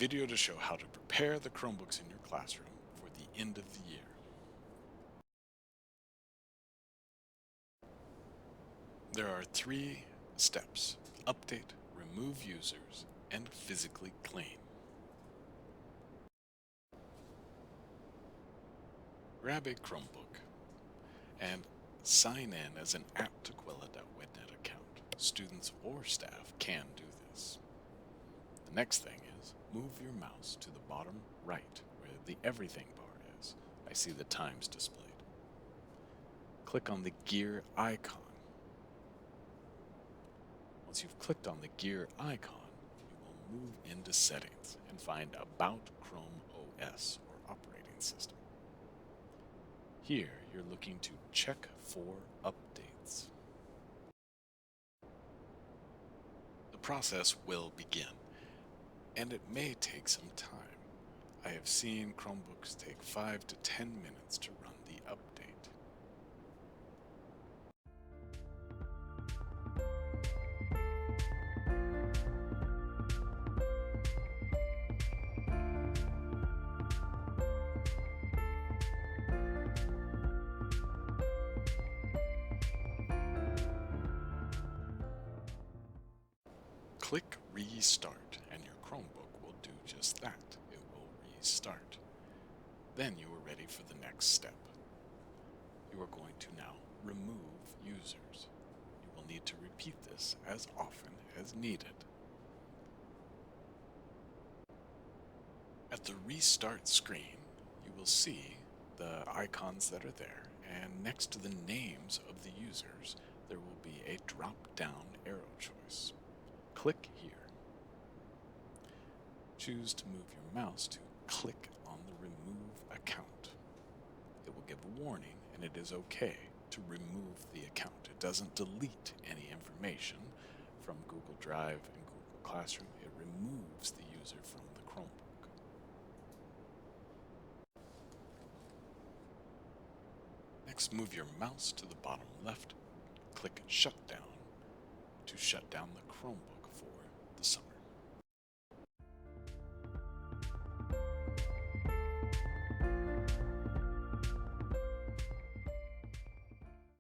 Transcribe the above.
video to show how to prepare the Chromebooks in your classroom for the end of the year. There are 3 steps: update, remove users, and physically clean. Grab a Chromebook and sign in as an @Tequila.witnet account. Students or staff can do this. The next thing is move your mouse to the bottom right where the Everything bar is. I see the times displayed. Click on the gear icon. Once you've clicked on the gear icon, you will move into Settings and find About Chrome OS or Operating System. Here, you're looking to check for updates. The process will begin, and it may take some time. I have seen Chromebooks take 5 to 10 minutes to run the update. Click Restart, and your Chromebook will do just that. It will restart. Then you are ready for the next step. You are going to now remove users. You will need to repeat this as often as needed. At the restart screen, you will see the icons that are there, and next to the names of the users, there will be a drop-down arrow choice. Click here. Choose to move your mouse to click on the Remove Account. It will give a warning, and it is okay to remove the account. It doesn't delete any information from Google Drive and Google Classroom. It removes the user from the Chromebook. Next, move your mouse to the bottom left. Click Shutdown to shut down the Chromebook.